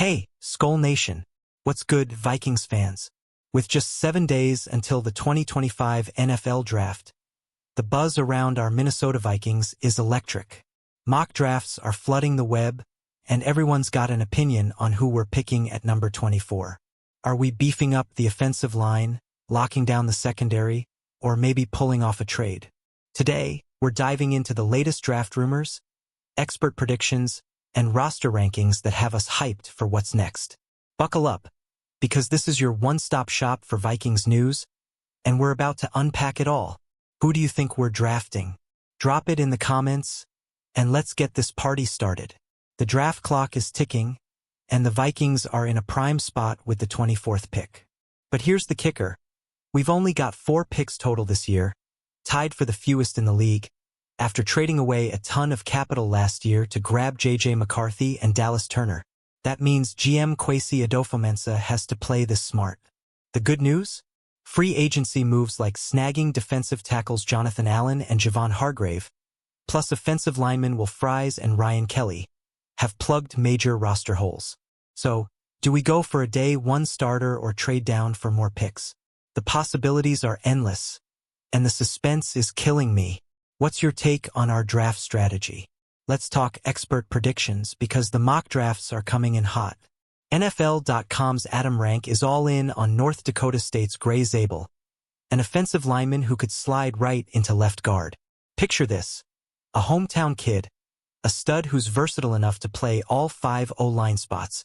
Hey, Skol Nation. What's good, Vikings fans? With just 7 days until the 2025 NFL Draft, the buzz around our Minnesota Vikings is electric. Mock drafts are flooding the web, and everyone's got an opinion on who we're picking at number 24. Are we beefing up the offensive line, locking down the secondary, or maybe pulling off a trade? Today, we're diving into the latest draft rumors, expert predictions, and roster rankings that have us hyped for what's next. Buckle up, because this is your one-stop shop for Vikings news, and we're about to unpack it all. Who do you think we're drafting? Drop it in the comments, and let's get this party started. The draft clock is ticking, and the Vikings are in a prime spot with the 24th pick. But here's the kicker. We've only got 4 picks total this year, tied for the fewest in the league, after trading away a ton of capital last year to grab J.J. McCarthy and Dallas Turner. That means GM Kwesi Adofo-Mensah has to play this smart. The good news? Free agency moves like snagging defensive tackles Jonathan Allen and Javon Hargrave, plus offensive linemen Will Fries and Ryan Kelly, have plugged major roster holes. So, do we go for a day one starter or trade down for more picks? The possibilities are endless, and the suspense is killing me. What's your take on our draft strategy? Let's talk expert predictions because the mock drafts are coming in hot. NFL.com's Adam Rank is all in on North Dakota State's Gray Zabel, an offensive lineman who could slide right into left guard. Picture this: a hometown kid, a stud who's versatile enough to play all 5 O-line spots,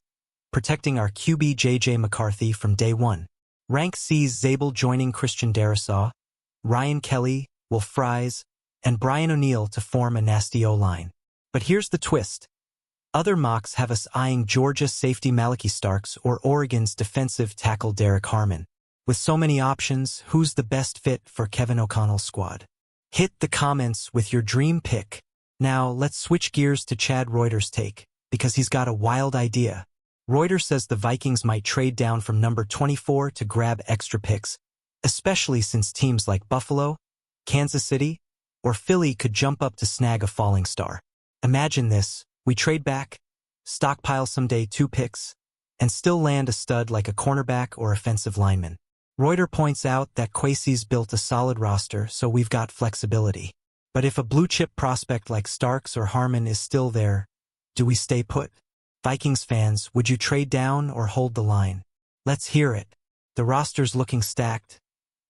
protecting our QB J.J. McCarthy from day one. Rank sees Zabel joining Christian Darrisaw, Ryan Kelly, Will Fries, and Brian O'Neill to form a nasty O-line. But here's the twist. Other mocks have us eyeing Georgia safety Malachi Starks or Oregon's defensive tackle Derek Harmon. With so many options, who's the best fit for Kevin O'Connell's squad? Hit the comments with your dream pick. Now, let's switch gears to Chad Reuter's take, because he's got a wild idea. Reuter says the Vikings might trade down from number 24 to grab extra picks, especially since teams like Buffalo, Kansas City, or Philly could jump up to snag a falling star. Imagine this: we trade back, stockpile some day 2 picks, and still land a stud like a cornerback or offensive lineman. Reuter points out that Kwesi's built a solid roster, so we've got flexibility. But if a blue-chip prospect like Starks or Harmon is still there, do we stay put? Vikings fans, would you trade down or hold the line? Let's hear it. The roster's looking stacked,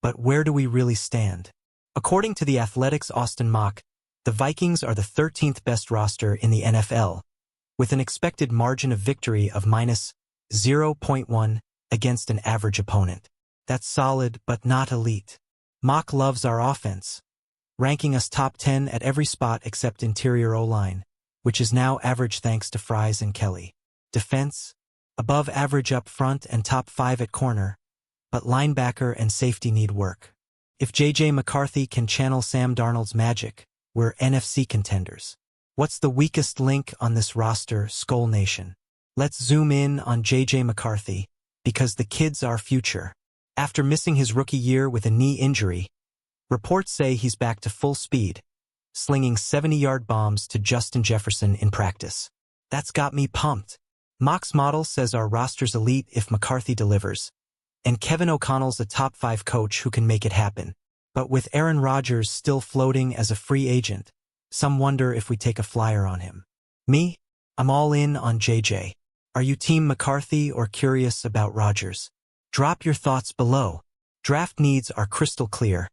but where do we really stand? According to the Athletic's Austin Mock, the Vikings are the 13th best roster in the NFL, with an expected margin of victory of minus 0.1 against an average opponent. That's solid, but not elite. Mock loves our offense, ranking us top 10 at every spot except interior O-line, which is now average thanks to Fries and Kelly. Defense, above average up front and top 5 at corner, but linebacker and safety need work. If J.J. McCarthy can channel Sam Darnold's magic, we're NFC contenders. What's the weakest link on this roster, Skol Nation? Let's zoom in on J.J. McCarthy, because the kid's our future. After missing his rookie year with a knee injury, reports say he's back to full speed, slinging 70-yard bombs to Justin Jefferson in practice. That's got me pumped. Mock's model says our roster's elite if McCarthy delivers, and Kevin O'Connell's a top 5 coach who can make it happen. But with Aaron Rodgers still floating as a free agent, some wonder if we take a flyer on him. Me? I'm all in on JJ. Are you Team McCarthy or curious about Rodgers? Drop your thoughts below. Draft needs are crystal clear: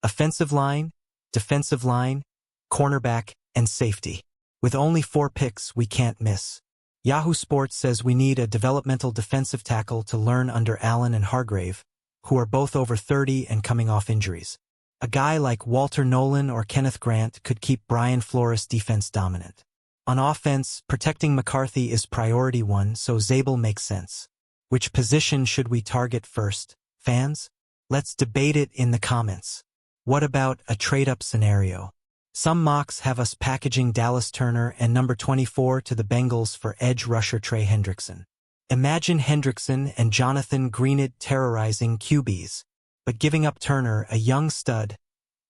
offensive line, defensive line, cornerback, and safety. With only 4 picks, we can't miss. Yahoo Sports says we need a developmental defensive tackle to learn under Allen and Hargrave, who are both over 30 and coming off injuries. A guy like Walter Nolan or Kenneth Grant could keep Brian Flores' defense dominant. On offense, protecting McCarthy is priority 1, so Zabel makes sense. Which position should we target first, fans? Let's debate it in the comments. What about a trade-up scenario? Some mocks have us packaging Dallas Turner and number 24 to the Bengals for edge rusher Trey Hendrickson. Imagine Hendrickson and Jonathan Greenid terrorizing QBs, but giving up Turner, a young stud,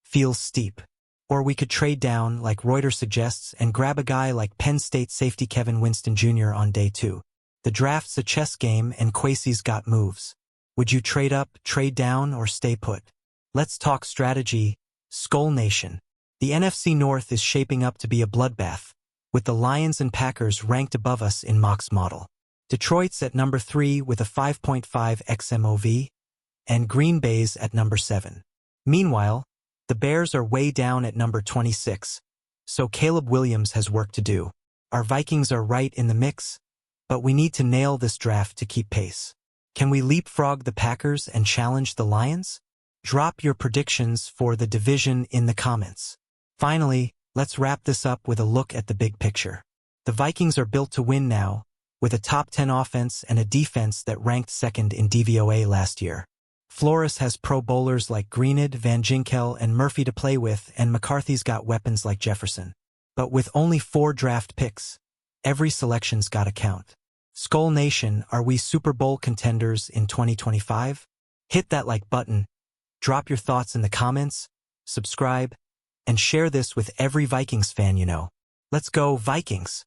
feels steep. Or we could trade down, like Reuter suggests, and grab a guy like Penn State safety Kevin Winston Jr. on day 2. The draft's a chess game and Quasi's got moves. Would you trade up, trade down, or stay put? Let's talk strategy. Skol Nation. The NFC North is shaping up to be a bloodbath, with the Lions and Packers ranked above us in Mock's model. Detroit's at number 3 with a 5.5 xMOV, and Green Bay's at number 7. Meanwhile, the Bears are way down at number 26, so Caleb Williams has work to do. Our Vikings are right in the mix, but we need to nail this draft to keep pace. Can we leapfrog the Packers and challenge the Lions? Drop your predictions for the division in the comments. Finally, let's wrap this up with a look at the big picture. The Vikings are built to win now, with a top 10 offense and a defense that ranked second in DVOA last year. Flores has pro bowlers like Greenid, Van Ginkel, and Murphy to play with, and McCarthy's got weapons like Jefferson. But with only 4 draft picks, every selection's gotta count. Skol Nation, are we Super Bowl contenders in 2025? Hit that like button, drop your thoughts in the comments, subscribe, and share this with every Vikings fan you know. Let's go, Vikings!